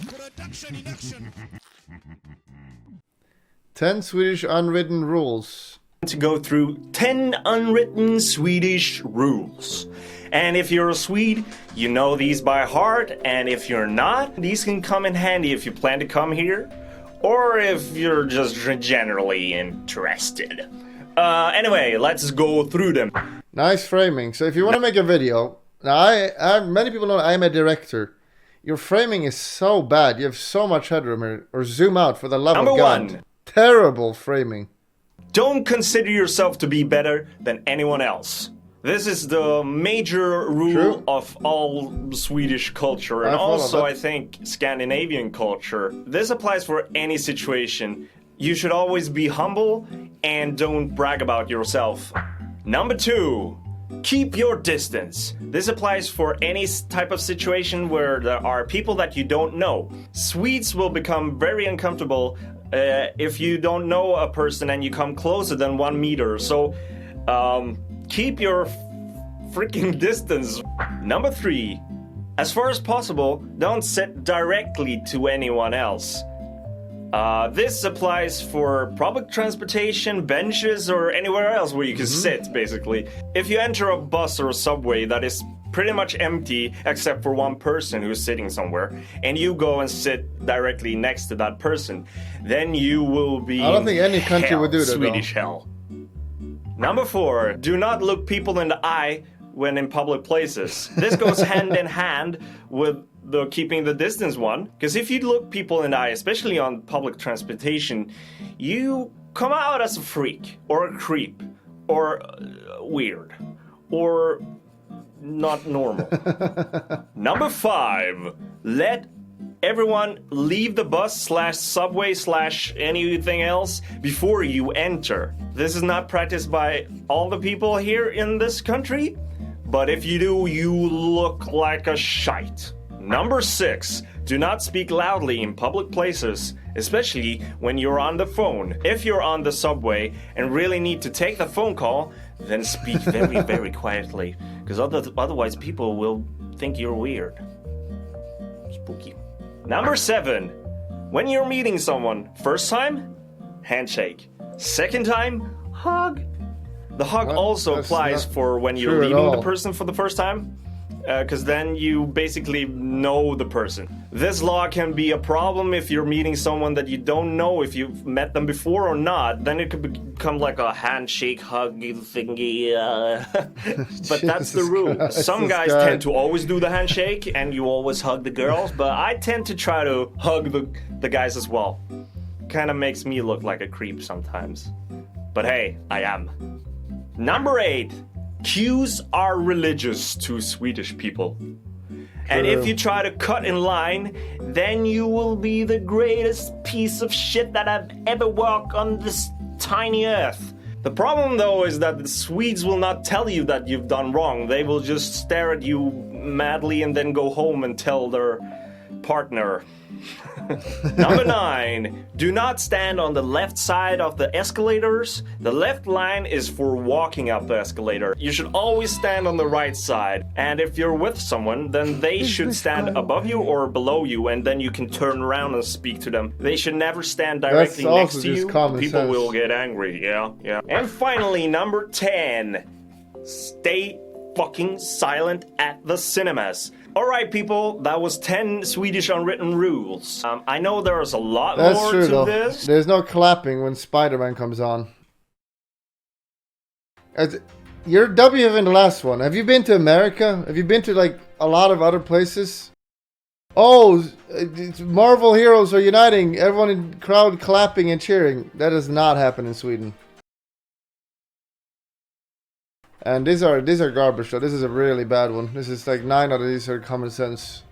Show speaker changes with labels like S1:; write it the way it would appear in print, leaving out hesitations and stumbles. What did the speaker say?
S1: Production in action.
S2: 10 Swedish unwritten rules.
S3: To go through 10 unwritten Swedish rules. And if you're a Swede, you know these by heart, and if you're not, these can come in handy if you plan to come here, or if you're just generally interested. Anyway, let's go through them.
S2: Nice framing. So if you want to make a video, now many people know I'm a director. Your framing is so bad. You have so much headroom here. Or zoom out for the love
S3: Number
S2: of God.
S3: 1.
S2: Terrible framing.
S3: Don't consider yourself to be better than anyone else. This is the major rule of all Swedish culture, and also I think Scandinavian culture. This applies for any situation. You should always be humble and don't brag about yourself. Number 2. Keep your distance. This applies for any type of situation where there are people that you don't know. Swedes will become very uncomfortable if you don't know a person and you come closer than 1 meter. So keep your freaking distance. Number 3. As far as possible, don't sit directly to anyone else. This applies for public transportation, benches, or anywhere else where you can sit, basically. If you enter a bus or a subway that is pretty much empty except for one person who's sitting somewhere, and you go and sit directly next to that person, then you will be
S2: I don't think any country
S3: hell,
S2: would do that,
S3: Swedish hell. Number 4. Do not look people in the eye when in public places. This goes hand in hand with the keeping the distance one, because if you look people in the eye, especially on public transportation, you come out as a freak or a creep or weird or not normal. Number 5. Let everyone leave the bus / subway / anything else before you enter. This is not practiced by all the people here in this country, but if you do, you look like a shite. Number 6. Do not speak loudly in public places, especially when you're on the phone. If you're on the subway and really need to take the phone call, then speak very, very quietly, because otherwise people will think you're weird. Spooky. Number 7. When you're meeting someone, first time, handshake. Second time, hug. The hug also applies for when you're leaving the person for the first time, because then you basically know the person. This law can be a problem if you're meeting someone that you don't know if you've met them before or not. Then it could become like a handshake, hug thingy. But that's the rule. Some guys tend to always do the handshake and you always hug the girls, but I tend to try to hug the guys as well. Kind of makes me look like a creep sometimes. But hey, I am. Number 8. Cues are religious to Swedish people. And if you try to cut in line, then you will be the greatest piece of shit that I've ever walked on this tiny earth. The problem though is that the Swedes will not tell you that you've done wrong. They will just stare at you madly and then go home and tell their partner. Number 9. Do not stand on the left side of the escalators. The left line is for walking up the escalator. You should always stand on the right side. And if you're with someone, then they should stand above you or below you, and then you can turn around and speak to them. They should never stand directly next to you. People will get angry. Yeah. And finally, number 10. Stay fucking silent at the cinemas. Alright people, that was 10 Swedish unwritten rules. I know there's a lot more to this.
S2: There's no clapping when Spider-Man comes on. You're W in the last one. Have you been to America? Have you been to like a lot of other places? Oh, Marvel heroes are uniting. Everyone in the crowd clapping and cheering. That does not happen in Sweden. And these are garbage though. This is a really bad one. This is like 9 out of these are common sense.